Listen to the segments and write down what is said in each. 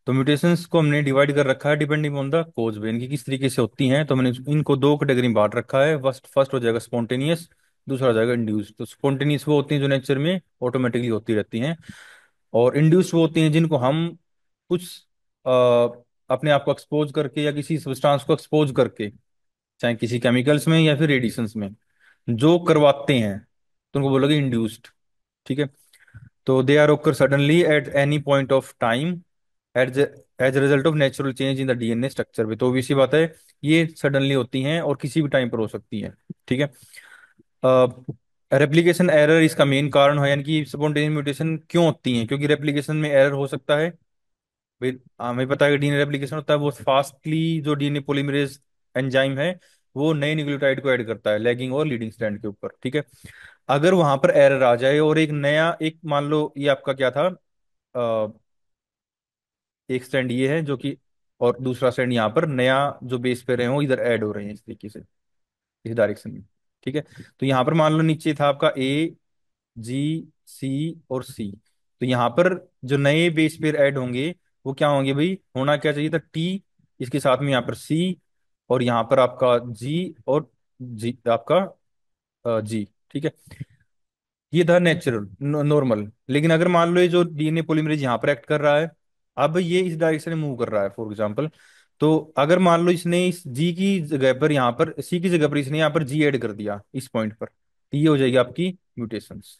तो म्यूटेशंस को हमने डिवाइड कर रखा है डिपेंडिंग ऑन द कोज वे, इनकी किस तरीके से होती हैं। तो मैंने इनको दो कैटेगरी में बांट रखा है। फर्स्ट फर्स्ट हो जाएगा स्पॉन्टेनियस, दूसरा हो जाएगा इंड्यूस। तो स्पॉन्टेनियस वो होती हैं जो नेचर में ऑटोमेटिकली होती रहती हैं, और इंड्यूस वो होती हैं जिनको हम कुछ अ, अपने आप को एक्सपोज करके या किसी सब्सटेंस को एक्सपोज करके, चाहे किसी केमिकल्स में या फिर रेडिएशंस में, जो करवाते हैं, तो उनको बोलोगे इंड्यूस्ड। ठीक है। तो they are occur suddenly at any point of time at as a result of natural change in the DNA structure पे। तो obvious सी बात है, ये सडनली होती हैं और किसी भी टाइम पर हो सकती हैं। ठीक है। रेप्लिकेशन एरर इसका मेन कारण है, यानी कि स्पॉन्टेनियस म्यूटेशन क्यों होती हैं, क्योंकि रेप्लिकेशन में एरर हो सकता है। भाई हमें पता है कि डीएनए रेप्लिकेशन होता है वो फास्टली, जो डीएनए पॉलीमरेज एंजाइम है वो नए न्यूक्लियोटाइड को ऐड करता है लैगिंग और लीडिंग स्ट्रैंड के ऊपर। ठीक है। अगर वहां पर एरर आ जाए और एक नया, एक मान लो ये आपका क्या था, एक स्टैंड ये है जो कि, और दूसरा स्टैंड यहाँ पर नया जो बेस पे रहे हो इधर ऐड हो रहे हैं इस तरीके से, इस डायरेक्शन में। ठीक है। तो यहाँ पर मान लो नीचे था आपका ए, जी, सी और सी। तो यहाँ पर जो नए बेस पेयर ऐड होंगे वो क्या होंगे भाई, होना क्या चाहिए था टी, इसके साथ में यहाँ पर सी, और यहाँ पर आपका जी, और जी आपका जी। ठीक है। ये था नेचुरल नॉर्मल। लेकिन अगर मान लो ये जो डीएनए पॉलीमरेज यहाँ पर एक्ट कर रहा है, अब ये इस डायरेक्शन में मूव कर रहा है फॉर एग्जांपल, तो अगर मान लो इसने इस जी की जगह पर यहाँ पर सी की जगह पर इसने यहाँ पर जी ऐड कर दिया इस पॉइंट पर, तो ये हो जाएगी आपकी म्यूटेशंस।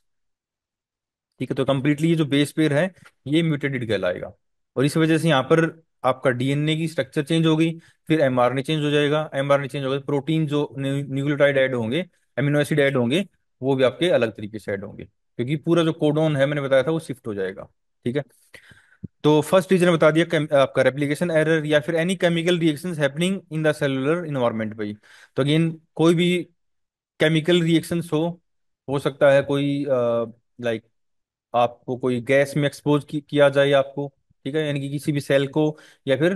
ठीक है। तो कंप्लीटली ये जो बेस पेयर है ये म्यूटेटेड कहलाएगा। और इस वजह से यहाँ पर आपका डीएनए की स्ट्रक्चर चेंज होगी, फिर एमआरएनए चेंज हो जाएगा, एमआरएनए चेंज होगा, प्रोटीन जो न्यूक्लियोटाइड ऐड होंगे, अमीनो एसिड ऐड होंगे, वो भी आपके अलग तरीके से ऐड होंगे, क्योंकि पूरा जो कोडोन है मैंने बताया था वो शिफ्ट हो जाएगा। ठीक है। तो फर्स्ट रीजन बता दिया आपका रेप्लिकेशन एरर या फिर any chemical reactions happening in the cellular environment भाई। तो अगेन कोई भी केमिकल रिएक्शंस हो सकता है कोई, लाइक आपको कोई गैस में एक्सपोज किया जाए आपको, ठीक है, यानी कि किसी भी सेल को या फिर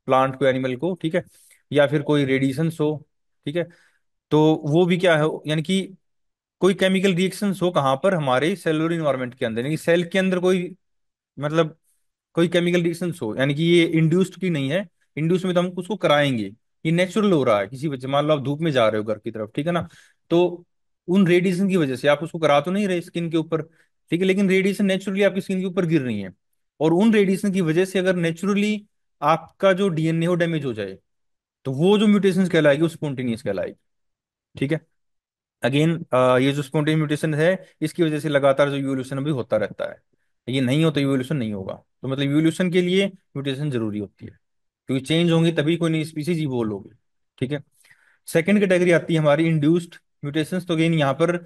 प्लांट को, एनिमल को, ठीक है, या फिर कोई रेडिएशंस हो। ठीक है। तो वो भी क्या है, यानी कि कोई केमिकल रिएक्शंस हो कहाँ पर, हमारे सेलुलर इन्वायरमेंट के अंदर, यानी कि सेल के अंदर कोई, मतलब कोई केमिकल रिएक्शंस हो, यानी कि ये इंड्यूस्ड की नहीं है। इंड्यूस में तो हम उसको कराएंगे, ये नेचुरल हो रहा है किसी वजह, मान लो आप धूप में जा रहे हो घर की तरफ, ठीक है ना, तो उन रेडिएशन की वजह से आप उसको करा तो नहीं रहे स्किन के ऊपर, ठीक है, लेकिन रेडिएशन नेचुरली आपकी स्किन के ऊपर गिर रही है, और उन रेडिएशन की वजह से अगर नेचुरली आपका जो डीएनए हो डैमेज हो जाए, तो वो जो म्यूटेशन कहलाएगी वो स्पॉन्टेनियस कहलाएगी। ठीक है। अगेन ये जो स्पॉन्टेनियस म्यूटेशन है इसकी वजह से लगातार जो इवोल्यूशन भी होता रहता है, ये नहीं हो तो इवोल्यूशन नहीं होगा। तो मतलब इवोल्यूशन के लिए म्यूटेशन जरूरी होती है, क्योंकि चेंज होंगी तभी कोई नई स्पीसीज इवोल्व होगी। ठीक है। सेकंड कैटेगरी आती है हमारी इंड्यूस्ड म्यूटेशंस। तो अगेन यहाँ पर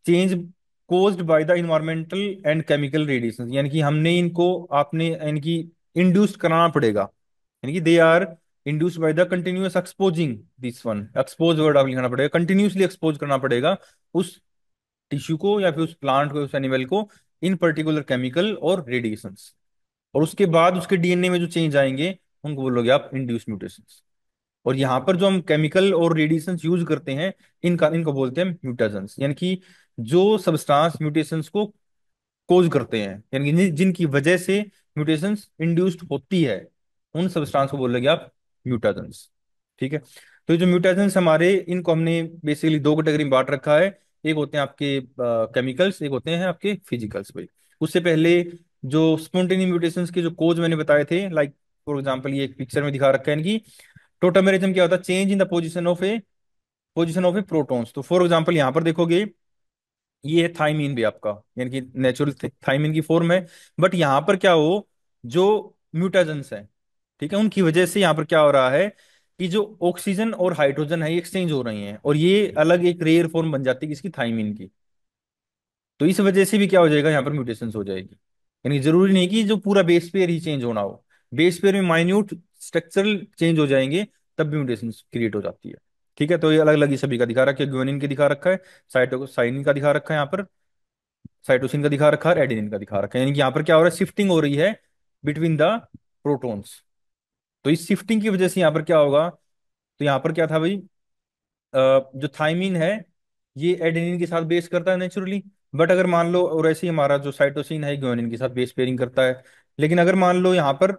change caused by the environmental and chemical radiation, यानी कि हमने इनको, आपने यानी कि इंड्यूस्ड कराना पड़ेगा, यानी कि they are induced by the continuous exposing, this one expose word आप लिखना पड़ेगा, कंटिन्यूसली एक्सपोज करना पड़ेगा उस टिश्यू को या फिर उस प्लांट को, उस एनिमल को, इन पर्टिकुलर केमिकल और रेडिएशंस, और उसके बाद उसके डीएनए में जो चेंज आएंगे उनको बोलोगे आप इंड्यूस म्यूटेशंस। और यहाँ पर जो हम केमिकल और रेडिएशंस यूज करते हैं, इनको बोलते हैं म्यूटेशंस, यानी कि जो सब्सटेंस म्यूटेशंस को कोज करते हैं, यानी कि जिनकी वजह से म्यूटेशंस इंड्यूस्ड होती है, उन सब्सटेंस को बोलेंगे आप म्यूटेशंस। ठीक है। तो ये जो म्यूटेशंस हमारे, इनको हमने बेसिकली दो कैटेगरी में बांट रखा है। एक होते हैं आपके केमिकल्स, एक होते हैं आपके फिजिकल्स भाई। उससे पहले जो स्पॉन्टेनियस म्यूटेशंस के जो कोज मैंने बताए थे, लाइक फॉर एग्जांपल ये एक पिक्चर में दिखा रखा है कि टोटमेरिज्म क्या होता है, change in the position of A protons. तो फॉर एग्जांपल यहाँ पर देखोगे ये है थाइमीन भी आपका, यानी कि नेचुरल थाइमीन की फॉर्म है, बट यहाँ पर क्या हो, जो म्यूटेशंस है, ठीक है, उनकी वजह से यहाँ पर क्या हो रहा है कि जो ऑक्सीजन और हाइड्रोजन है ये एक्सचेंज हो रही हैं, और ये अलग एक रेयर फॉर्म बन जाती है किसकी, थाइमीन की। तो इस वजह से भी क्या हो जाएगा, यहाँ पर म्यूटेशंस हो जाएगी। यानी जरूरी नहीं कि जो पूरा बेस पेयर ही चेंज होना हो, बेस पेयर में माइन्यूट स्ट्रक्चरल चेंज हो जाएंगे, तब भी म्यूटेशंस क्रिएट हो जाती है। ठीक है। तो ये अलग अलग ही सभी का दिखा रखा है, ग्वानिन का दिखा रखा है, साइटोसाइनिन का दिखा रखा है यहाँ पर, साइटोसिन का दिखा रखा है, एडेनिन का दिखा रखा है, यानी कि यहाँ पर क्या हो रहा है, शिफ्टिंग हो रही है बिटवीन द प्रोटॉन्स। तो इस शिफ्टिंग की वजह से यहाँ पर क्या होगा, तो यहाँ पर क्या था भाई, जो थाइमीन है ये एडेनिन के साथ बेस करता है नेचुरली, बट अगर मान लो, और ऐसे ही हमारा जो साइटोसिन है ग्वानिन के साथ बेस पेयरिंग करता है, लेकिन अगर मान लो यहाँ पर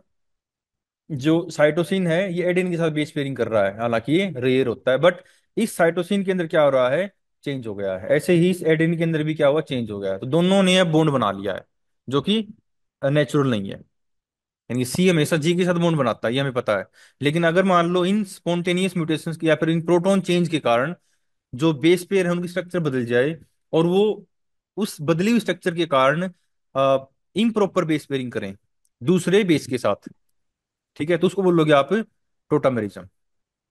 जो साइटोसिन है ये एडेनिन के साथ बेस पेयरिंग कर रहा है, हालांकि ये रेयर होता है, बट इस साइटोसिन के अंदर क्या हो रहा है, चेंज हो गया है। ऐसे ही इस एडेनिन के अंदर भी क्या हुआ, चेंज हो गया है। तो दोनों ने अब बॉन्ड बना लिया है, जो कि नेचुरल नहीं है। यानी सी हमेशा जी के साथ बॉन्ड बनाता है, ये हमें पता है। लेकिन अगर मान लो इन स्पॉन्टेनियस म्यूटेशंस की या फिर इन प्रोटोन चेंज के कारण जो बेस पेयर है उनकी स्ट्रक्चर बदल जाए, और वो उस बदली हुई स्ट्रक्चर के कारण इम्प्रॉपर बेस पेयरिंग करें दूसरे बेस के साथ, ठीक है, तो उसको बोलोगे आप टोटामेरिज्म।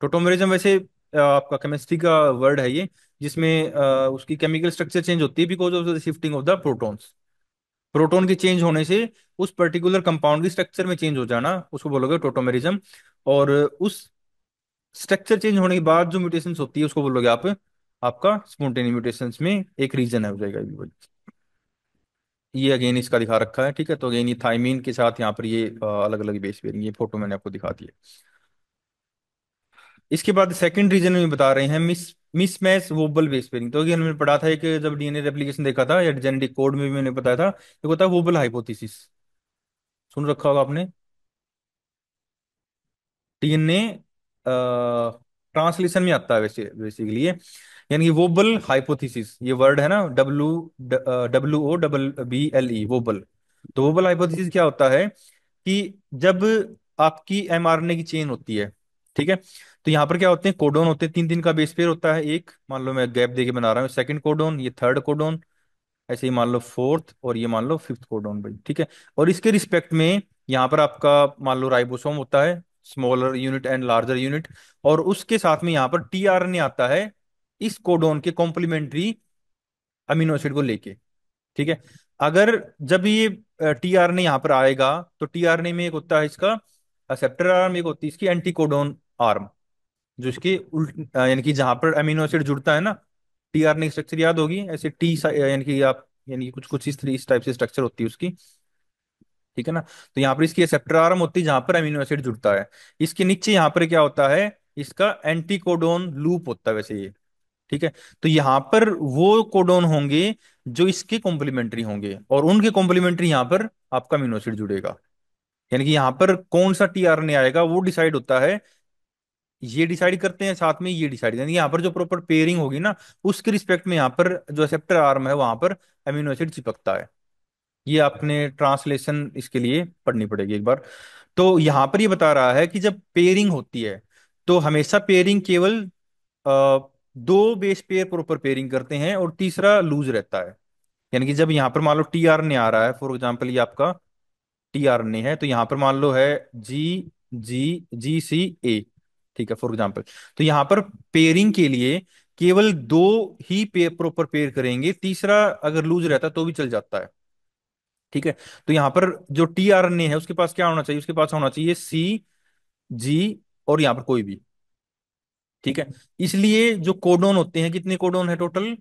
टोटोमेरिज्म वैसे आपका केमिस्ट्री का वर्ड है ये, जिसमें उसकी केमिकल स्ट्रक्चर चेंज होती है because of the shifting of the protons. Proton के चेंज होने से उस पर्टिकुलर कंपाउंड की स्ट्रक्चर में चेंज हो जाना, उसको बोलोगे टोटोमेरिज्म। और उस स्ट्रक्चर चेंज होने के बाद जो म्यूटेशंस होती है उसको बोलोगे आप, आपका स्पॉन्टेनियस म्यूटेशंस में एक रीजन है, हो जाएगा ये वही। ये अगेन इसका दिखा रखा है, ठीक है। तो अगेन ये थाइमीन के साथ यहाँ पर ये अलग अलग बेस पेयरिंग, ये फोटो मैंने आपको दिखा दी है। इसके बाद सेकंड रीजन में बता रहे हैं मिसमैच वोबल बेस पेयरिंग। तो अगेन मैंने पढ़ा था एक, जब डीएनए रेप्लिकेशन देखा था या जेनेटिक कोड में भी मैंने बताया था, एक होता है वोबल हाइपोथेसिस, सुन रखा होगा आपने। डीएनए ट्रांसलेशन में आता है वैसे बेसिकली ये, यानी कि वोबल हाइपोथेसिस, ये वर्ड है ना, WOBBLE, वोबल। तो वोबल हाइपोथेसिस क्या होता है कि जब आपकी एमआरएनए की चेन होती है, ठीक है, तो यहाँ पर क्या होते हैं, कोडोन होते हैं, तीन तीन का बेस पेयर होता है। एक मान लो मैं गैप देके बना रहा हूँ, सेकंड कोडोन, ये थर्ड कोडोन, ऐसे ही मान लो फोर्थ, और ये मान लो फिफ्थ कोडोन भाई, ठीक है। और इसके रिस्पेक्ट में यहाँ पर आपका मान लो राइबोसोम होता है, smaller unit and larger unit, और उसके साथ में यहाँ पर टीआरएनए आता है इस कोडोन के कॉम्प्लीमेंट्री अमीनो एसिड को लेके, ठीक है। अगर जब ये टीआरएनए यहाँ पर आएगा, तो टीआरएनए में एक होता है इसका एक्सेप्टर आर्म, एक होती है इसकी एंटी कोडोन आर्म, जो इसके उल्ट यानी कि जहां पर अमीनो एसिड जुड़ता है ना, टीआरएनए स्ट्रक्चर याद होगी ऐसे, यानी कि आप, यानी कि कुछ कुछ इस टाइप से स्ट्रक्चर होती है उसकी, ठीक है ना। तो यहाँ पर इसकी एक्सेप्टर आर्म होती है जहां पर अमीनो एसिड जुड़ता है। इसके नीचे यहाँ पर क्या होता है, इसका एंटी कोडोन लूप होता है वैसे ये, ठीक है। तो यहाँ पर वो कोडोन होंगे जो इसके कॉम्प्लीमेंट्री होंगे, और उनके कॉम्प्लीमेंट्री यहाँ पर आपका अमीनो एसिड जुड़ेगा। यानी कि यहाँ पर कौन सा टीआरएनए आएगा वो डिसाइड होता है, ये डिसाइड करते हैं साथ में ये डिसाइड, यानी यहाँ पर जो प्रॉपर पेयरिंग होगी ना, उसके रिस्पेक्ट में यहाँ पर जो एक्सेप्टर आर्म है वहां पर अमीनो एसिड चिपकता है। ये आपने ट्रांसलेशन इसके लिए पढ़नी पड़ेगी एक बार। तो यहाँ पर ये बता रहा है कि जब पेयरिंग होती है तो हमेशा पेयरिंग केवल दो बेस पेयर प्रॉपर पेयरिंग करते हैं और तीसरा लूज रहता है। यानी कि जब यहाँ पर मान लो टीआरएनए आ रहा है, फॉर एग्जांपल ये आपका टीआरएनए है, तो यहाँ पर मान लो है जी GC A, ठीक है, फॉर एग्जांपल। तो यहाँ पर पेयरिंग के लिए केवल दो ही प्रॉपर पेयर करेंगे, तीसरा अगर लूज रहता तो भी चल जाता है, ठीक है। तो यहाँ पर जो टीआरएनए है उसके पास क्या होना चाहिए, उसके पास होना चाहिए CG, और यहाँ पर कोई भी, ठीक है। इसलिए जो कोडोन होते हैं, कितने कोडोन है टोटल,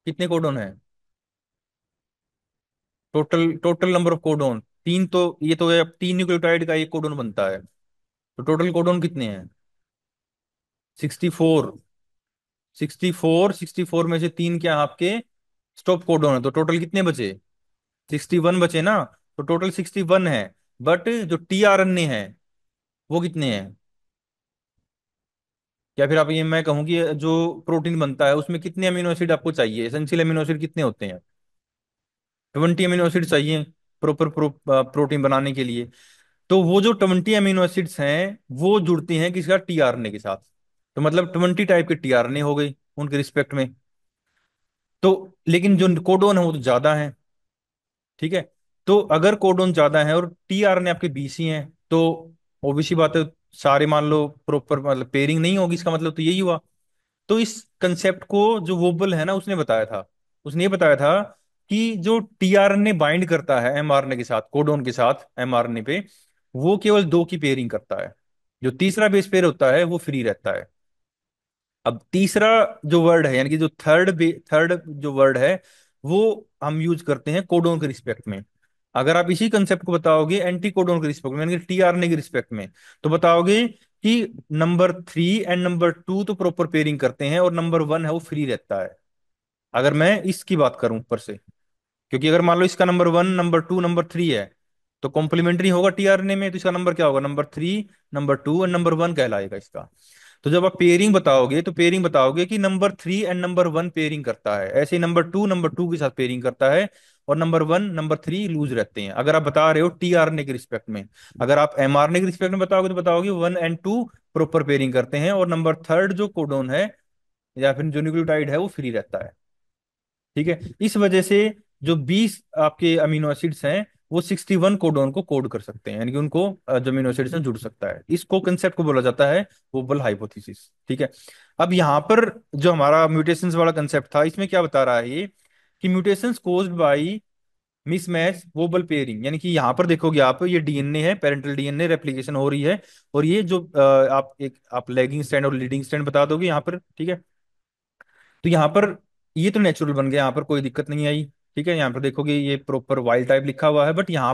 कितने कोडोन है, total total number of codon तीन, तो ये तो है, अब तीन न्यूक्लियोटाइड का एक कोडोन बनता है, तो टोटल कोडोन कितने हैं, 64। 64 में से तीन क्या आपके स्टॉप कोडोन है, तो टोटल कितने बचे, 61 बचे ना। तो टोटल 61 है, बट जो टीआरएनए है वो कितने हैं, या फिर आप ये मैं कहूँ कि जो प्रोटीन बनता है उसमें कितने अमीनो एसिड आपको चाहिए, एसेंशियल अमीनो एसिड कितने होते हैं, 20 अमीनो एसिड चाहिए प्रोटीन बनाने के लिए। तो वो जो 20 अमीनो एसिड्स हैं वो जुड़ते हैं किसका, टीआरएनए के साथ। तो मतलब 20 टाइप के टीआरएनए हो गई उनके रिस्पेक्ट में। तो लेकिन जो कोडोन है वो तो ज्यादा है, ठीक है। तो अगर कोडोन ज्यादा है और टीआरएनए आपके 20 ही हैं, तो ओबीसी बात है, सारे मान लो प्रॉपर मतलब पेयरिंग नहीं होगी, इसका मतलब तो यही हुआ। तो इस कंसेप्ट को जो वोबल है ना उसने बताया था, उसने ये बताया था कि जो टीआरएनए बाइंड करता है एमआरएनए के साथ, कोडोन के साथ एमआरएनए पे, वो केवल दो की पेयरिंग करता है, जो तीसरा बेस पेयर होता है वो फ्री रहता है। अब तीसरा जो वर्ड है, यानी कि जो थर्ड जो वर्ड है, वो हम यूज करते हैं कोडोन के रिस्पेक्ट में। अगर आप इसी कंसेप्ट को बताओगे एंटी कोडोन के रिस्पेक्ट में, यानी कि टीआरएनए के रिस्पेक्ट में, तो बताओगे कि नंबर 3 एंड नंबर 2 तो प्रॉपर पेयरिंग करते हैं और नंबर 1 है वो फ्री रहता है। अगर मैं इसकी बात करूं ऊपर से, क्योंकि अगर मान लो इसका नंबर 1 नंबर 2 नंबर 3 है, तो कॉम्प्लीमेंट्री होगा टीआरएनए में, तो इसका नंबर क्या होगा, नंबर 3, नंबर 2 और नंबर 1 कहलाएगा इसका। तो जब आप पेयरिंग बताओगे तो पेयरिंग बताओगे कि नंबर 3 एंड नंबर 1 पेयरिंग करता है, ऐसे ही नंबर 2 के साथ पेयरिंग करता है, और नंबर 1 नंबर 3 लूज रहते हैं, अगर आप बता रहे हो टीआरएनए के रिस्पेक्ट में। अगर आप एमआरएनए के रिस्पेक्ट में बताओगे तो बताओगे 1 एंड 2 प्रॉपर पेयरिंग करते हैं, और नंबर थर्ड जो कोडोन है या फिर जो न्यूक्लियोटाइड है वो फ्री रहता है। ठीक है, इस वजह से जो 20 आपके अमीनो एसिड्स हैं वो 61 कोडोन को कोड कर सकते हैं, यानी कि उनको जो अमीनो एसिड्स में जुड़ सकता है। इसको कंसेप्ट को बोला जाता है वोबल हाइपोथेसिस। ठीक है, अब यहाँ पर जो हमारा म्यूटेशंस वाला कंसेप्ट था, इसमें क्या बता रहा है ये, कि mutations caused by mismatch wobble pairing, यानी कि यहाँ पर देखोगे आप, ये डीएनए है, पेरेंटल डीएनए रेप्लिकेशन हो रही है, और ये जो आप लैगिंग स्ट्रैंड और लीडिंग स्ट्रैंड बता दोगे यहाँ पर। ठीक है, तो यहाँ पर ये तो नेचुरल बन गया, यहाँ पर कोई दिक्कत नहीं आई। ठीक है, यहाँ पर देखोगे ये प्रॉपर वाइल्ड टाइप लिखा हुआ है, बट यहाँ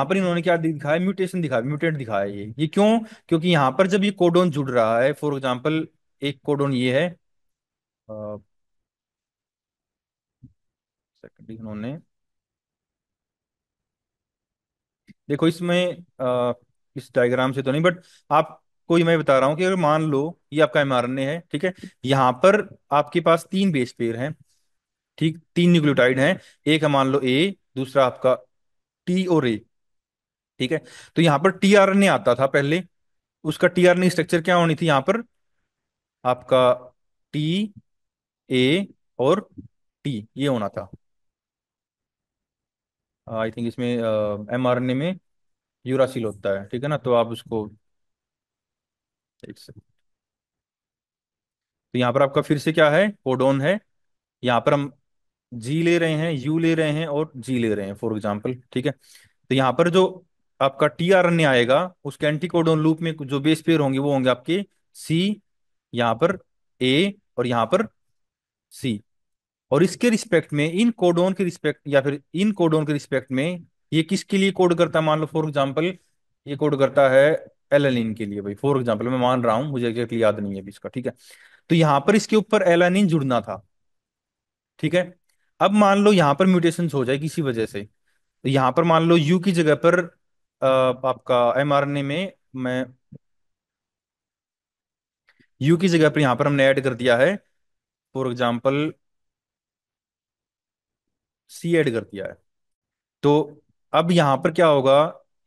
पर इन्होंने क्या दिखाया, म्यूटेशन दिखाया, म्यूटेंट दिखाया ये क्यों, क्योंकि यहाँ पर जब ये कोडोन जुड़ रहा है, फॉर एग्जाम्पल एक कोडोन ये है, सेकंड इन्होंने देखो इसमें इस डायग्राम से तो नहीं, बट आपको ये मैं बता रहा हूँ कि अगर मान लो ये आपका एमआरएनए है, ठीक है, यहाँ पर आपके पास 3 बेस पेयर हैं, ठीक, 3 न्यूक्लियोटाइड हैं, एक है मान लो ए, दूसरा आपका टी और ए। ठीक है, तो यहाँ पर टीआरएनए आता था पहले, उसका टीआरएनए स्ट्रक्चर क्या होनी थी यहाँ पर, आपका टी, ए और टी, ये होना था। आई थिंक इसमें एमआरएनए में यूरासिल होता है, ठीक है ना, तो आप उसको एक से, तो यहाँ पर आपका फिर से क्या है, कोडोन है, यहाँ पर हम जी ले रहे हैं, यू ले रहे हैं और जी ले रहे हैं फॉर एग्जाम्पल। ठीक है, तो यहाँ पर जो आपका टीआरएनए आएगा, उसके एंटीकोडोन लूप में जो बेस पेयर होंगे वो होंगे आपके सी, यहाँ पर ए और यहाँ पर सी, और इसके रिस्पेक्ट में इन कोडोन के रिस्पेक्ट या फिर इन कोडोन के रिस्पेक्ट में ये किसके लिए कोड करता है, मान लो फॉर एग्जांपल ये कोड करता है एलानिन के लिए भाई, फॉर एग्जांपल मैं मान रहा हूं, मुझे एग्जैक्टली याद नहीं है अभी इसका। ठीक है, तो यहाँ पर इसके ऊपर एलानिन जुड़ना था। ठीक है, अब मान लो यहाँ पर म्यूटेशन हो जाए किसी वजह से, तो यहाँ पर मान लो यू की जगह पर आपका एमआरएनए में मैं यू की जगह पर यहाँ पर हमने ऐड कर दिया है फॉर एग्जांपल सी ऐड कर दिया है। तो अब यहाँ पर क्या होगा,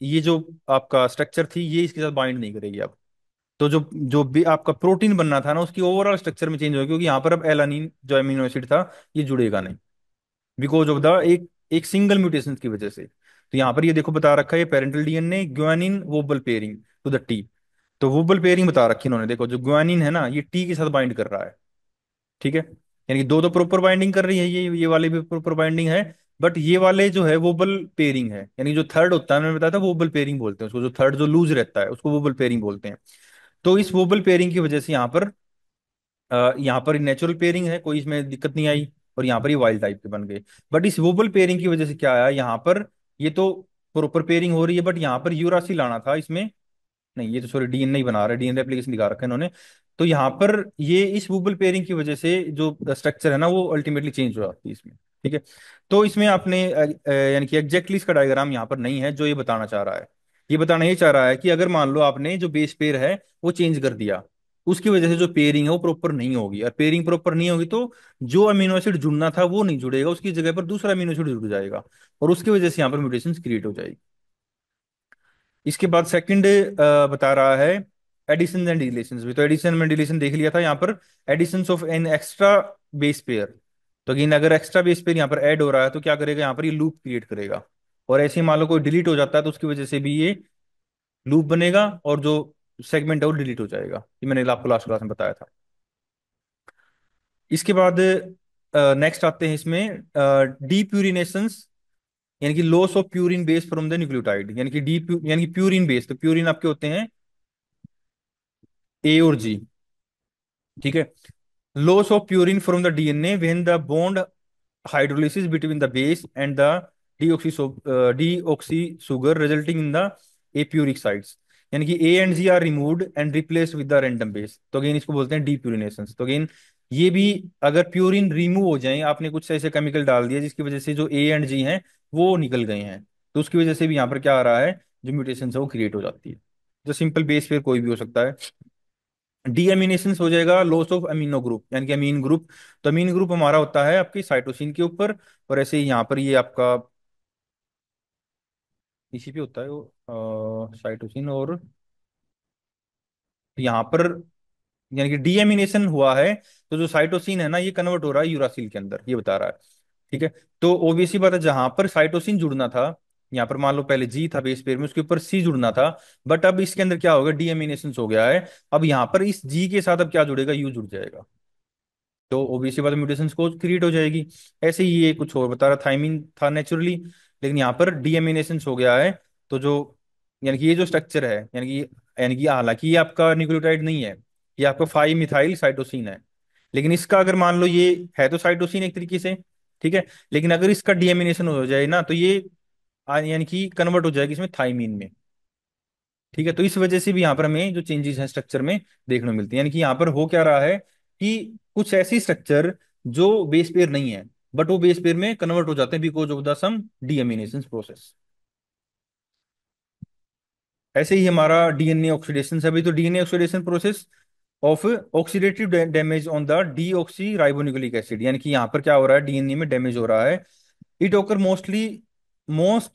ये जो आपका स्ट्रक्चर थी ये इसके साथ बाइंड नहीं करेगी अब, तो जो जो भी आपका प्रोटीन बनना था ना उसकी ओवरऑल स्ट्रक्चर में चेंज होगी, क्योंकि यहाँ पर अब एलानिन जो एमिनो एसिड था ये जुड़ेगा नहीं, बिकॉज ऑफ द एक एक सिंगल म्यूटेशन की वजह से। तो यहाँ पर ये देखो बता रखा है parental DNA guanine wobble pairing to the T, तो वोबल पेयरिंग बता रखी है इन्होंने, देखो जो ग्वानिन है ना ये टी के साथ बाइंड कर रहा है। ठीक है, यानी कि दो तो प्रॉपर बाइंडिंग कर रही है, ये वाले भी प्रॉपर बाइंडिंग है, बट ये वाले जो है वोबल पेयरिंग है, यानी जो थर्ड होता है मैंने बताया था वोबल पेयरिंग बोलते हैं उसको, जो थर्ड जो लूज रहता है उसको वोबल पेयरिंग बोलते हैं। तो इस वोबल पेयरिंग की वजह से यहाँ पर नेचुरल पेयरिंग है, कोई इसमें दिक्कत नहीं आई, और यहाँ पर ये वाइल्ड टाइप के बन गए। बट इस वोबल पेयरिंग की वजह से क्या आया यहाँ पर, ये तो प्रॉपर पेयरिंग हो रही है, बट यहाँ पर यूरासिल आना था इसमें, नहीं ये तो सॉरी डीएनए ही बना रहा है, डीएनए एप्लीकेशन दिखा रखा है इन्होंने। तो यहाँ पर ये इस वूबल पेयरिंग की वजह से जो स्ट्रक्चर है ना वो अल्टीमेटली चेंज हो जाती है इसमें। ठीक है, तो इसमें आपने यानी कि एग्जैक्टली इसका डायग्राम यहाँ पर नहीं है जो ये बताना चाह रहा है, ये बताना ये चाह रहा है कि अगर मान लो आपने जो बेस पेयर है वो चेंज कर दिया, उसकी वजह से जो पेयरिंग है वो प्रॉपर नहीं होगी, और पेयरिंग प्रॉपर नहीं होगी तो जो अमीनो एसिड जुड़ना था वो नहीं जुड़ेगा, उसकी जगह पर दूसरा अमीनो एसिड जुड़ जाएगा, और उसकी वजह से यहाँ पर म्यूटेशन क्रिएट हो जाएगी। इसके बाद सेकंड बता रहा है एडिशन एंड डिलीशन भी, तो एडिशन एंड डिलीशन देख लिया था यहाँ पर, addition of an extra base pair, तो अगेन अगर एक्स्ट्रा बेस पेयर यहाँ पर ऐड हो रहा है तो क्या करेगा यहाँ पर ये लूप क्रिएट करेगा, और ऐसे ही मान लो कोई डिलीट हो जाता है तो उसकी वजह से भी ये लूप बनेगा, और जो सेगमेंट है वो डिलीट हो जाएगा, ये मैंने आपको लास्ट क्लास में बताया था। इसके बाद नेक्स्ट आते हैं इसमें डीप्यूरिनेशंस, यानी कि loss of purine base from the nucleotide, यानी कि डी यानी कि प्यूरिन बेस, तो प्यूरिन आपके होते हैं ए और जी। ठीक है, loss of purine from the DNA when the bond hydrolysis between the base and the deoxy sugar resulting in the apuric sites, यानी कि A and G are removed and replaced with the random base, तो again इसको बोलते हैं डीप्यूरिनेशन। तो again ये भी अगर प्यूरिन रिमूव हो जाए, आपने कुछ ऐसे केमिकल डाल दिया जिसकी वजह से जो ए एंड जी हैं वो निकल गए हैं, तो उसकी वजह से भी यहाँ पर क्या आ रहा है, जो म्यूटेशन है वो क्रिएट हो जाती है। जो सिंपल बेस पेयर कोई भी हो सकता है। डीएमिनेशन हो जाएगा लॉस ऑफ अमीनो ग्रुप, यानी कि अमीन ग्रुप। तो अमीन ग्रुप हमारा होता है आपकी साइटोसिन के ऊपर, और ऐसे ही यहाँ पर ये आपका इसी पे होता है वो साइटोसिन, और यहाँ पर यानी कि डीएमिनेशन हुआ है, तो जो साइटोसिन है ना ये कन्वर्ट हो रहा है यूरासिल के अंदर, ये बता रहा है। ठीक है। तो ओबीसी बात है, जहां पर साइटोसिन जुड़ना था, यहाँ पर मान लो पहले जी था बेस पेयर में, उसके ऊपर सी जुड़ना था, बट अब इसके अंदर क्या होगा, डीएमिनेशन हो गया है। अब यहाँ पर इस जी के साथ अब क्या जुड़ेगा, यू जुड़ जाएगा, तो ओबीसी बाद म्यूटेशन को क्रिएट हो जाएगी। ऐसे ही ये कुछ और बता रहा, थाइमिन था नेचुरली, लेकिन यहाँ पर डीएमिनेशन हो गया है। तो जो यानी कि ये जो स्ट्रक्चर है, यानी कि हालांकि ये आपका न्यूक्लियोटाइड नहीं है, ये आपका 5 मिथाइल साइटोसिन है, लेकिन इसका अगर मान लो ये है तो साइटोसिन एक तरीके से, ठीक है, लेकिन अगर इसका डीएमिनेशन हो जाए ना तो ये यानी कि कन्वर्ट हो जाएगी इसमें थाइमीन में। ठीक है, तो इस वजह से भी यहाँ पर हमें जो चेंजेस हैं स्ट्रक्चर में देखने को मिलती है, यानी कि यहाँ पर हो क्या रहा है कि कुछ ऐसी स्ट्रक्चर जो बेस पेयर नहीं है, बट वो बेस पेयर में कन्वर्ट हो जाते हैं because of the some deamination process. ऐसे ही हमारा डीएनए ऑक्सीडेशन है भाई, तो DNA oxidation process of oxidative damage on the deoxyribonucleic acid, यानी कि यहाँ पर क्या हो रहा है, डीएनए में डैमेज हो रहा है। It occur most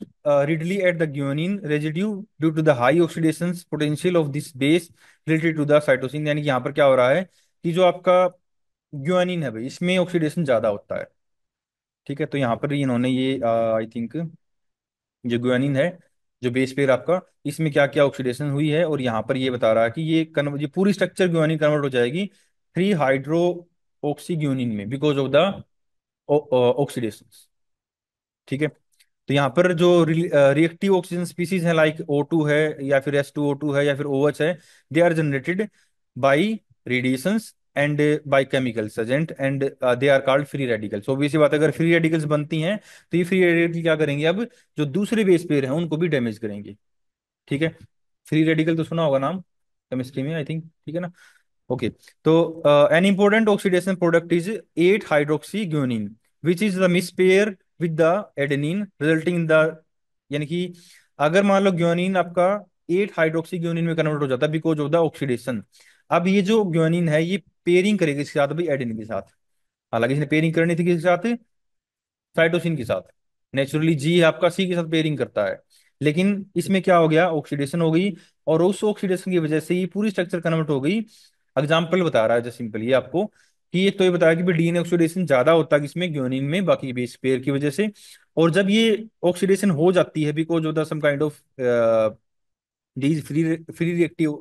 readily at the guanine residue due to the high oxidation potential of this base related to the cytosine, यानी कि यहाँ पर क्या हो रहा है कि जो आपका ग्वानिन है भाई, इसमें ऑक्सीडेशन ज्यादा होता है। ठीक है, तो यहाँ पर इन्होंने ये आई थिंक जो ग्वानिन है, जो बेस पेयर आपका, इसमें क्या क्या ऑक्सीडेशन हुई है, और यहाँ पर ये बता रहा है कि ये पूरी स्ट्रक्चर ग्वानिन कन्वर्ट हो जाएगी 3 हाइड्रो ऑक्सी ग्वानिन में बिकॉज ऑफ द ऑक्सीडेशन। ठीक है, तो यहाँ पर जो रिएक्टिव ऑक्सीजन स्पीसीज है लाइक O2 है, या फिर H2O2 है, या फिर OH है, they are generated by radiations and by chemical agent, and they are called free radicals. Obviously बात है, अगर फ्री रेडिकल्स बनती हैं तो ये फ्री रेडिकल क्या करेंगे, अब जो दूसरे बेस पेयर हैं उनको भी डैमेज करेंगे। ठीक है, फ्री रेडिकल तो सुना होगा नाम केमिस्ट्री में आई थिंक, ठीक है ना। ओके, तो an important oxidation product is 8 hydroxy guanine which is the miss pair with the adenine resulting in the, यानी कि अगर मान लो ग्वानिन आपका 8 हाइड्रोक्सी ग्वानिन में कन्वर्ट हो जाता है बिकॉज ऑफ द ऑक्सीडेशन, अब ये जो ग्वानिन है ये पेयरिंग करेगी इसके साथ भाई, एडेनिन के साथ। हालांकि इसने पेयरिंग करनी थी किसके साथ, साइटोसिन के साथ। नेचुरली जी आपका सी के साथ पेयरिंग करता है, लेकिन इसमें क्या हो गया, ऑक्सीडेशन हो गई, और उस ऑक्सीडेशन की वजह से ये पूरी स्ट्रक्चर कन्वर्ट हो गई। एग्जाम्पल बता रहा है जैसे सिंपल ये आपको, कि एक तो ये बताया कि डीएनए ऑक्सीडेशन ज्यादा होता है किसमें, ग्वानिन में, बाकी बेस पेयर की वजह से। और जब ये ऑक्सीडेशन हो जाती है because of the some kind of these free free reactive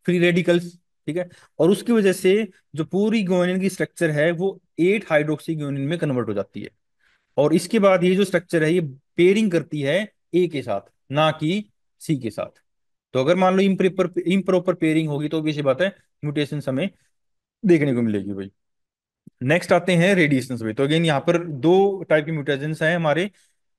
free radicals, ठीक है, और उसकी वजह से जो पूरी ग्वानिन की स्ट्रक्चर है वो 8 हाइड्रोक्सी ग्वानिन में कन्वर्ट हो जाती है। और इसके बाद ये जो स्ट्रक्चर है ये पेयरिंग करती है ए के साथ, ना कि सी के साथ। तो अगर मान लो इम्प्रॉपर इम्प्रॉपर पेयरिंग होगी तो obvious सी बात है म्यूटेशन हमें देखने को मिलेगी भाई। नेक्स्ट आते हैं रेडिएशंस में, तो अगेन यहाँ पर दो टाइप के म्यूटेशंस हैं हमारे,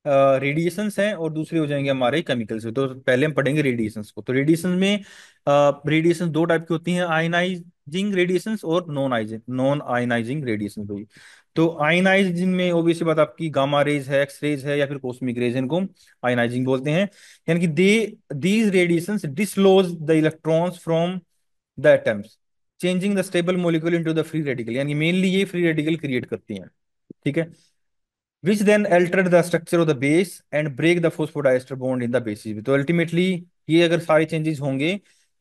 रेडिएशंस हैं और दूसरे हो जाएंगे हमारे केमिकल्स में। तो पहले हम पढ़ेंगे रेडिएशंस को। तो रेडिएशन में रेडिएशन दो टाइप की होती हैं, आयनाइजिंग रेडिएशंस और नॉन आयनाइजिंग रेडिएशन भाई। तो आयनाइजिंग में ओब्वियसली बात आपकी गामा रेज है, एक्स रेज है, या फिर कॉस्मिक रेज, इनको आयनाइजिंग बोलते हैं। यानी कि they these radiations dislodge the electrons from the atoms, changing the stable molecule into the free radical, यानी मेनली ये फ्री रेडिकल क्रिएट करती हैं। ठीक है, which then altered the structure of the base and break the phosphodiester bond in the bases। तो ultimately ये अगर सारे चेंजेस होंगे,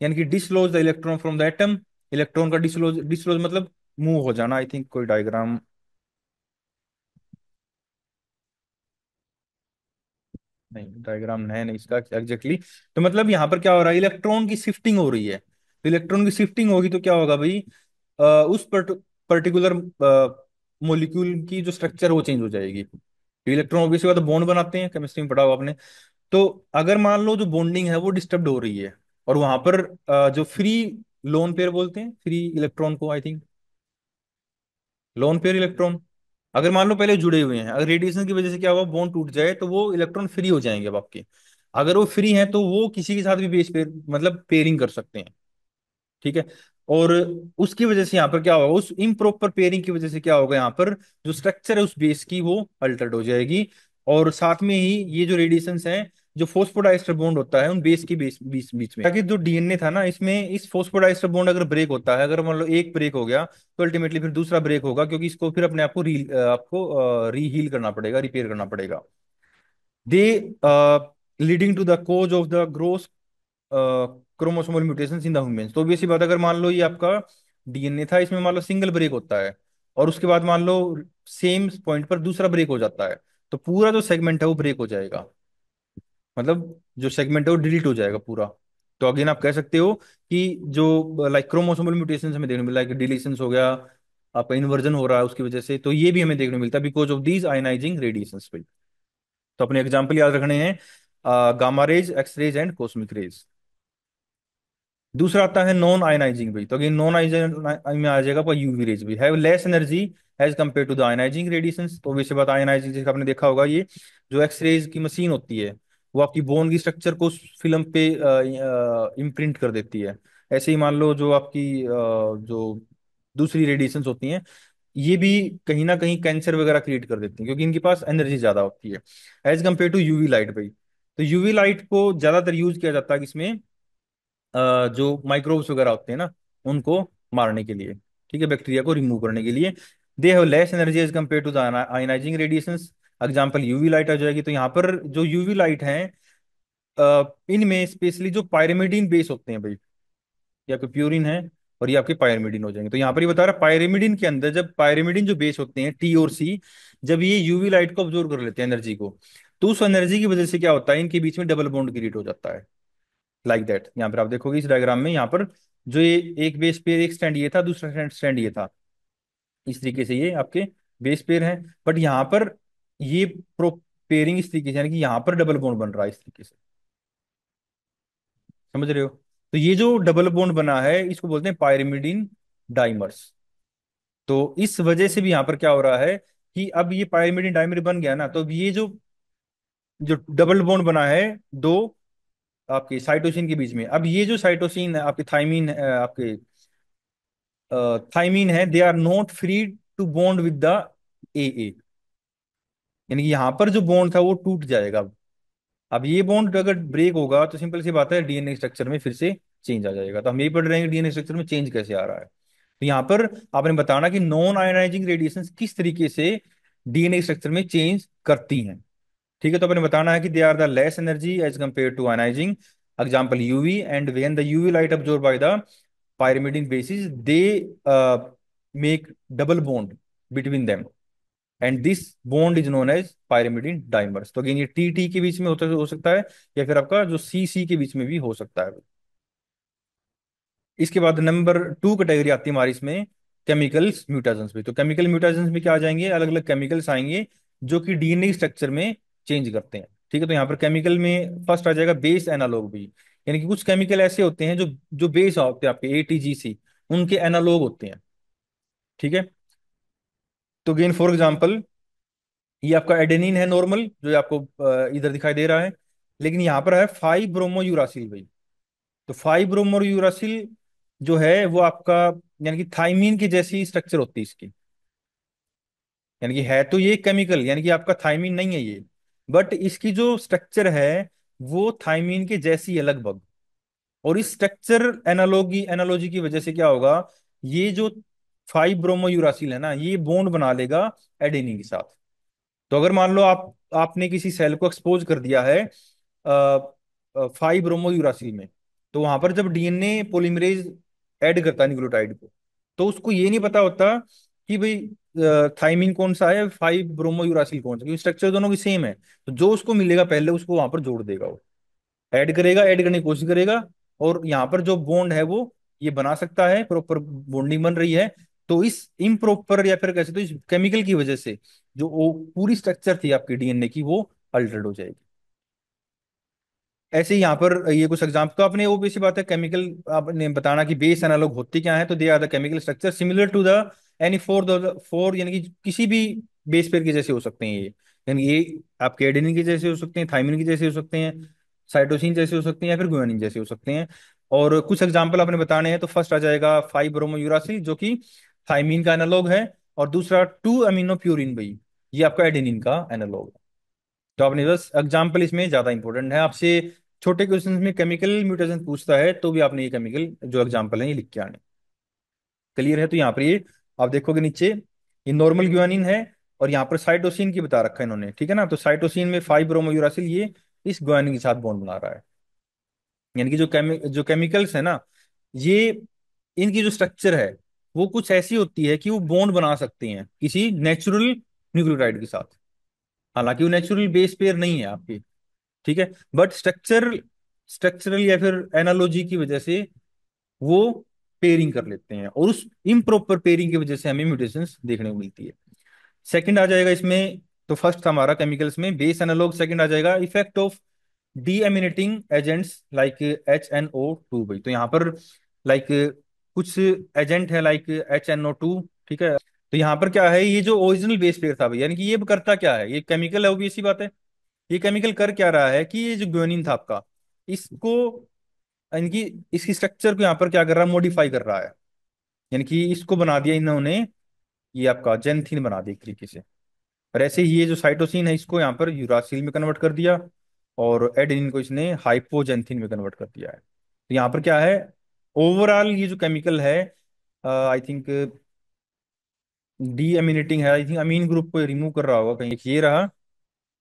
यानी कि dislodge the electron from the atom, electron का डिसलोज डिसलोज मतलब मूव हो जाना, आई थिंक कोई डायग्राम नहीं, डायग्राम है नहीं इसका एग्जैक्टली। तो मतलब यहाँ पर क्या हो रहा है, इलेक्ट्रॉन की शिफ्टिंग हो रही है, तो इलेक्ट्रॉन की शिफ्टिंग होगी तो क्या होगा भाई, उस पर्टिकुलर मोलिक्यूल की जो स्ट्रक्चर वो चेंज हो जाएगी। तो इलेक्ट्रॉन ऑब्वियसली बात बॉन्ड बनाते हैं, केमिस्ट्री में पढ़ा हुआ आपने। तो अगर मान लो जो बॉन्डिंग है वो डिस्टर्ब हो रही है, और वहां पर जो फ्री लोन पेयर बोलते हैं फ्री इलेक्ट्रॉन को, I think lone pair electron, अगर मान लो पहले जुड़े हुए हैं, अगर रेडिएशन की वजह से क्या हुआ बॉन्ड टूट जाए तो वो इलेक्ट्रॉन फ्री हो जाएंगे अब आपके। अगर वो फ्री हैं तो वो किसी के साथ भी बेस पेयर मतलब पेयरिंग कर सकते हैं। ठीक है, और उसकी वजह से यहाँ पर क्या होगा, उस इम्प्रॉपर पेयरिंग की वजह से क्या होगा, यहाँ पर जो स्ट्रक्चर है उस बेस की वो अल्टर्ड हो जाएगी। और साथ में ही ये जो रेडिएशंस हैं, जो फोस्फोडाइस्टर बॉन्ड होता है उन बेस की बेस बीच बीच में, ताकि जो डीएनए था ना इसमें, इस फोस्फोडाइस्टर बॉन्ड अगर ब्रेक होता है, अगर मान लो एक ब्रेक हो गया तो अल्टीमेटली फिर दूसरा ब्रेक होगा, क्योंकि इसको फिर अपने आप को आपको रीहील करना पड़ेगा, रिपेयर करना पड़ेगा। They leading to the cause of the growth chromosomal mutation in the humans. तो obvious सी बात, अगर मान लो ये आपका डीएनए था, इसमें मान लो सिंगल ब्रेक होता है और उसके बाद मान लो सेम पॉइंट पर दूसरा ब्रेक हो जाता है, तो पूरा जो सेगमेंट है वो ब्रेक हो जाएगा, मतलब जो सेगमेंट है वो डिलीट हो जाएगा पूरा। तो अगेन आप कह सकते हो कि जो लाइक क्रोमोसोमल म्यूटेशन हमें देखने को मिला, लाइक डिलीशन हो गया, आपका इन्वर्जन हो रहा है उसकी वजह से, तो ये भी हमें देखने को मिलता है because of these ionising radiations पे। तो अपने एग्जाम्पल याद रखने हैं, gamma rays, X rays and cosmic rays. दूसरा आता है नॉन आयनाइजिंग भी, तो अगेन नॉन आयनाइजिंग में आ जाएगा आपका यूवी रेज भी have less energy as compared to the ionising radiations. तो वैसे बात आयनाइजिंग, जैसे आपने देखा होगा, ये जो एक्स रेज की मशीन होती है वो आपकी बोन की स्ट्रक्चर को फिल्म पे इम्प्रिंट कर देती है। ऐसे ही मान लो जो आपकी जो दूसरी रेडिएशंस होती हैं, ये भी कहीं ना कहीं कैंसर वगैरह क्रिएट कर देती हैं, क्योंकि इनके पास एनर्जी ज्यादा होती है as compared to UV light भाई। तो यूवी लाइट को ज्यादातर यूज किया जाता है किसमें, जो माइक्रोब्स वगैरह होते हैं ना उनको मारने के लिए, ठीक है, बैक्टीरिया को रिमूव करने के लिए। They have less energy as compared to the ionising radiations. Example UV light आ जाएगी। तो यहाँ पर जो यूवी लाइट हैं, इनमें स्पेशली जो पायरिमिडीन बेस होते हैं भाई, ये आपके प्यूरिन है और ये आपके पायरिमिडीन हो जाएंगे। तो यहाँ पर ये बता रहा है पायरिमिडीन के अंदर जब पायरिमिडीन जो बेस होते हैं टी और सी, जब ये यूवी लाइट को ऑब्जर्व कर लेते हैं एनर्जी को, तो उस एनर्जी की वजह से क्या होता है, इनके बीच में डबल बॉन्ड क्रिएट हो जाता है। लाइक दैट यहाँ पर आप देखोगे इस डायग्राम में, यहाँ पर जो ये एक बेस पेयर, एक स्टैंड ये था, दूसरा स्टैंड स्टैंड ये था, इस तरीके से ये आपके बेस पेयर हैं। बट यहाँ पर ये प्रो पेयरिंग इस तरीके से, यानी कि यहाँ पर डबल बॉन्ड बन रहा है इस तरीके से, समझ रहे हो। तो ये जो डबल बॉन्ड बना है इसको बोलते हैं पायरिमिडीन डाइमर्स। तो इस वजह से भी यहाँ पर क्या हो रहा है कि अब ये पायरिमिडीन डाइमर बन गया ना, तो अब ये जो जो डबल बॉन्ड बना है दो आपके साइटोसिन के बीच में, अब ये जो साइटोसिन है आपके थाइमीन, आपके थाइमीन है, they are not free to bond with the A, यानी कि यहाँ पर जो बॉन्ड था वो टूट जाएगा। अब ये बॉन्ड अगर ब्रेक होगा तो सिंपल सी बात है डीएनए स्ट्रक्चर में फिर से चेंज आ जाएगा। तो हम यही पढ़ रहे हैं कि डीएनए स्ट्रक्चर में चेंज कैसे आ रहा है। तो यहाँ पर आपने बताना कि नॉन आयोनाइजिंग रेडिएशन किस तरीके से डीएनए स्ट्रक्चर में चेंज करती हैं, ठीक है। तो आपने बताना है कि they are the less energy as compared to ionising, example UV, and when the UV light absorb by the pyrimidine bases, they make double bond between them, and this bond is known as pyrimidine dimers। तो again ये T T के बीच में हो सकता है, या फिर आपका जो सी सी के बीच में भी हो सकता है। इसके बाद नंबर टू कैटेगरी आती है हमारी इसमें, केमिकल्स म्यूटेशंस में। तो केमिकल म्यूटेशंस में क्या आ जाएंगे, अलग अलग केमिकल्स आएंगे जो कि डीएनए स्ट्रक्चर में चेंज करते हैं, ठीक है। तो यहाँ पर केमिकल में फर्स्ट आ जाएगा बेस एनालॉग भी, यानी कि कुछ केमिकल ऐसे होते हैं जो जो बेस होते हैं आपके ATGC, उनके एनालॉग होते हैं, ठीक है। तो गेन फॉर एग्जांपल ये आपका एडेनिन है नॉर्मल, जो आपको इधर दिखाई दे रहा है, लेकिन यहाँ पर है 5 ब्रोमो यूरासिल भाई। तो 5 ब्रोमो यूरासिल जो है वो आपका, यानी कि थाइमीन की जैसी स्ट्रक्चर होती है इसकी, यानी कि है तो ये केमिकल, यानी कि आपका थाइमीन नहीं है ये, बट इसकी जो स्ट्रक्चर है वो थाइमीन के जैसी है लगभग। और इस स्ट्रक्चर एनालॉजी की वजह से क्या होगा, ये जो 5 ब्रोमो यूरासिल है ना, ये बॉन्ड बना लेगा एडेनिन के साथ। तो अगर मान लो आपने किसी सेल को एक्सपोज कर दिया है 5 ब्रोमो यूरासिल में, तो वहां पर जब डीएनए पोलीमरेज ऐड करता है न्यूक्लियोटाइड को, तो उसको ये नहीं पता होता कि भाई थाइमिन कौन सा है, 5 ब्रोमो यूरासिल कौन सा, क्योंकि स्ट्रक्चर दोनों की सेम है। तो जो उसको मिलेगा पहले उसको वहां पर जोड़ देगा, वो ऐड करेगा, ऐड करने की कोशिश करेगा, और यहाँ पर जो बॉन्ड है वो ये बना सकता है, प्रॉपर बॉन्डिंग बन रही है। तो इस इम्प्रॉपर या फिर कैसे, तो इस केमिकल की वजह से जो वो पूरी स्ट्रक्चर थी आपकी डीएनए की वो अल्टर्ड हो जाएगी। ऐसे ही यहाँ पर ये कुछ एग्जाम्पल, तो आपने वो बेसिक बात है केमिकल, आपने बताना कि बेस एनालॉग होती क्या है, तो they are the chemical structure similar to the any four, यानी कि किसी भी बेस पेयर के जैसे हो सकते हैं ये, यानी ये आपके एडेनिन के जैसे हो सकते हैं, थाइमिन के जैसे हो सकते हैं, साइटोसिन जैसे हो सकते हैं, या फिर गुआनिन जैसे हो सकते हैं। और कुछ एग्जाम्पल आपने बताने हैं, तो फर्स्ट आ जाएगा 5 ब्रोमो यूरासिल जो कि थाइमीन का एनालॉग है, और दूसरा 2 अमीनो प्यूरिन भाई, ये आपका एडेनिन का एनालॉग है। तो आपने बस एग्जाम्पल इसमें ज्यादा इंपॉर्टेंट है, आपसे छोटे क्वेश्चन में केमिकल म्यूटेशन पूछता है तो भी आपने ये केमिकल जो एग्जाम्पल है ये लिख के आने। क्लियर है? तो यहाँ पर ये आप देखोगे नीचे, ये नॉर्मल ग्वानिन है, और यहाँ पर साइटोसिन की बता रखा है इन्होंने, ठीक है ना। तो साइटोसिन में 5 ब्रोमो यूरासिल ये इस ग्वानिन के साथ बॉन्ड बना रहा है। यानी कि जो केमिकल्स है ना, ये इनकी जो स्ट्रक्चर है वो कुछ ऐसी होती है कि वो बॉन्ड बना सकते हैं किसी नेचुरल न्यूक्लियोटाइड के साथ। हालांकि वो नेचुरल बेस पेयर नहीं है आपकी, ठीक है, बट स्ट्रक्चरल या फिर एनालॉजी की वजह से वो पेयरिंग कर लेते हैं, और उस इम्प्रॉपर पेयरिंग की वजह से हमें म्यूटेशंस देखने को मिलती है। सेकंड आ जाएगा इसमें, तो फर्स्ट था हमारा केमिकल्स में बेस एनालॉग, सेकंड आ जाएगा effect of deaminating agents like HNO2 भाई। तो यहाँ पर लाइक कुछ एजेंट है लाइक HNO2, ठीक है। तो यहाँ पर क्या है, ये जो ओरिजिनल बेस पेयर था भाई, यानी कि ये करता क्या है, ये केमिकल है, obvious सी बात है। ये केमिकल कर क्या रहा है कि ये जो ग्वेनिन था आपका, इसको, इनकी इसकी स्ट्रक्चर को यहाँ पर क्या कर रहा है, मॉडिफाई कर रहा है। यानी कि इसको बना दिया इन्होंने, ये आपका जेंथिन बना दिया एक तरीके से। और ऐसे ही ये जो साइटोसिन है इसको यहाँ पर यूरासिल में कन्वर्ट कर दिया, और एडेनिन को इसने हाइपोजेंथिन में कन्वर्ट कर दिया है। तो यहाँ पर क्या है, ओवरऑल ये जो केमिकल है, आई थिंक डी एमिनेटिंग है, आई थिंक अमीन ग्रुप को रिमूव कर रहा होगा कहीं, एक ये रहा,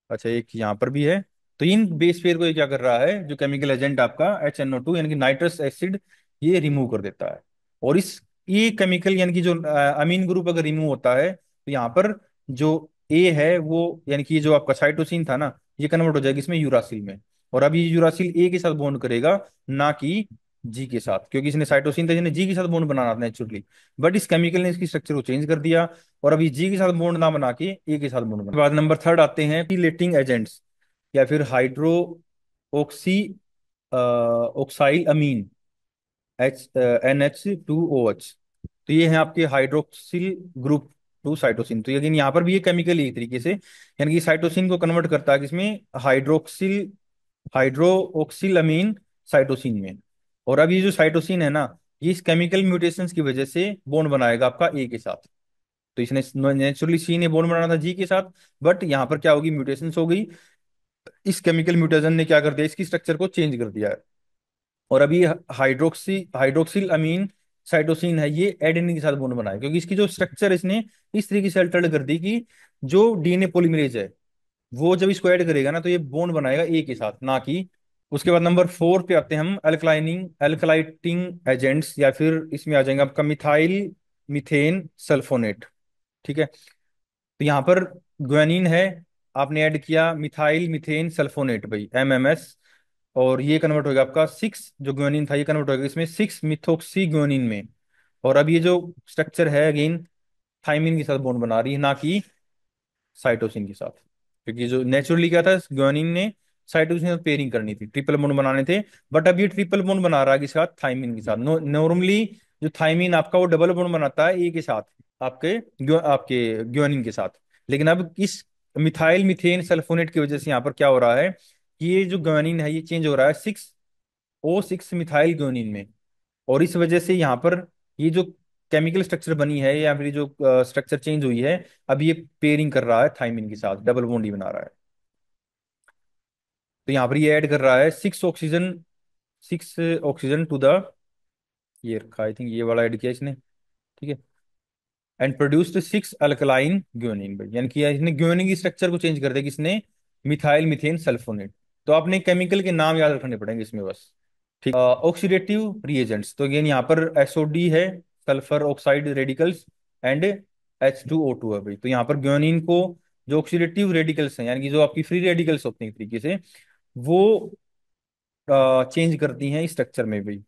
अच्छा एक यहाँ पर भी है। तो इन बेस पेयर को ये क्या कर रहा है, जो केमिकल एजेंट आपका HNO2 यानी कि नाइट्रस एसिड, ये रिमूव कर देता है। और इस ये केमिकल यानी कि जो अमीन ग्रुप अगर रिमूव होता है, तो यहाँ पर जो ए है वो, यानी कि जो आपका साइटोसिन था ना, ये कन्वर्ट हो जाएगा इसमें यूरासिल में। और अब ये यूरासिल ए के साथ बॉन्ड करेगा, ना कि जी के साथ, क्योंकि इसने साइटोसिन था जिन्हें जी के साथ बॉन्ड बनाना था नेचुरली, बट इस केमिकल ने इसकी स्ट्रक्चर को चेंज कर दिया, और अभी जी के साथ बॉन्ड ना बना के ए के साथ बॉन्ड बना। बाद नंबर थर्ड आते हैं रिलेटिंग एजेंट्स, या फिर हाइड्रो ऑक्सी ऑक्साइल अमीन, NH2OH। तो ये है आपके हाइड्रोक्सिल ग्रुप 2 साइटोसिन। तो लेकिन यहाँ पर भी ये केमिकल एक तरीके से, यानी कि साइटोसिन को कन्वर्ट करता है किसमें, हाइड्रोक्सिल अमीन साइटोसिन में। और अब ये जो साइटोसिन है ना, ये इस केमिकल म्यूटेशंस की वजह से बॉन्ड बनाएगा आपका ए के साथ। तो इसने नेचुरली सी ने बॉन्ड बनाना था जी के साथ, बट यहाँ पर क्या होगी, म्यूटेशंस हो गई, इस केमिकल म्यूटेशन ने क्या कर दिया, इसकी स्ट्रक्चर को चेंज कर दिया है। और अभी हाइड्रोक्सिल अमीन साइटोसिन है, ये एडेनिन के साथ बॉन्ड बनाया, क्योंकि इसकी जो स्ट्रक्चर इसने इस तरीके से अल्टर कर दी कि जो DNA पॉलीमरेज है वो जब इसको ऐड करेगा ना, तो ये बॉन्ड बनाएगा ए के साथ, ना कि। उसके बाद नंबर 4 पे आते हैं हम, अल्कलाइटिंग एजेंट्स, या फिर इसमें आ जाएंगे आपका मिथाइल मिथेन सल्फोनेट, ठीक है। तो यहाँ पर ग्वेनिन है, आपने ऐड किया मिथाइल मिथेन सल्फोनेट भाई, MMS, और ये कन्वर्ट होगा आपका 6, जो ग्वेनिन था ये कन्वर्ट होगा इसमें 6 मिथोक्सी ग्वेनिन में। और अब ये जो स्ट्रक्चर है अगेन थाइमिन के साथ बॉन्ड बना रही है, ना कि साइटोसिन के साथ, क्योंकि जो नेचुरली क्या था, ग्वानिन ने साइटोसिन के साथ पेयरिंग करनी थी, ट्रिपल बॉन्ड बनाने थे, बट अब ये ट्रिपल बॉन्ड बना रहा है किसके साथ, थाइमिन के साथ। नॉर्मली जो थाइमिन आपका वो डबल बॉन्ड बनाता है ए के साथ, आपके ग्वानिन के साथ। लेकिन अब इस मिथाइल मिथेन सल्फोनेट की वजह से यहाँ पर क्या हो रहा है कि ये जो ग्वानिन है ये चेंज हो रहा है 6O6 मिथाइल ग्वानिन में। और इस वजह से यहाँ पर ये जो केमिकल स्ट्रक्चर बनी है, या फिर जो स्ट्रक्चर चेंज हुई है, अब ये पेयरिंग कर रहा है थाइमिन के साथ, डबल बॉन्ड ही बना रहा है। तो यहाँ पर ये ऐड कर रहा है 6 ऑक्सीजन टू द, ये रखा आई थिंक ये वाला ऐड किया इसने, ठीक है। एंड प्रोड्यूस्ड 6 अल्कलाइन ग्वेनिन भाई, यानी कि इसने ग्वेनिन की स्ट्रक्चर को चेंज कर दिया किसने, मिथाइल मिथेन सल्फोनेट। तो आपने केमिकल के नाम याद रखने पड़ेंगे इसमें बस, ठीक। ऑक्सीडेटिव रिएजेंट्स, तो अगेन यहाँ पर SOD है, sulphur oxide radicals, and H2O2 है भाई। तो यहाँ पर ग्वेनिन को जो ऑक्सीडेटिव रेडिकल्स हैं, यानी कि जो आपकी फ्री रेडिकल्स होते हैं एक तरीके से, वो चेंज करती हैं स्ट्रक्चर में भी।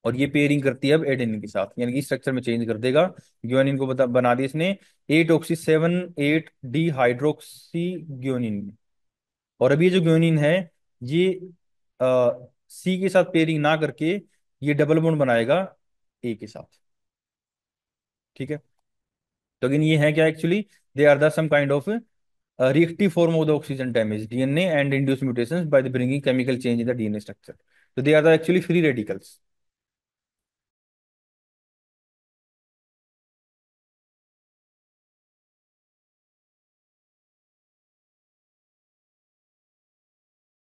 और ये पेयरिंग करती है अब एडेनिन के साथ, यानी कि स्ट्रक्चर में चेंज कर देगा। ग्वेनिन को बना दिया इसने 8 ऑक्सी 7 8 डी हाइड्रोक्सी ग्वेनिन में। और अब ये जो ग्वेनिन है, ये सी के साथ पेयरिंग ना करके ये डबल बॉन्ड बनाएगा ए के साथ, ठीक है। तो अगेन ये है क्या actually, they are the some kind of reactive form of the oxygen damage DNA and induce mutations by the bringing chemical change in the DNA structure। तो they are the actually free radicals.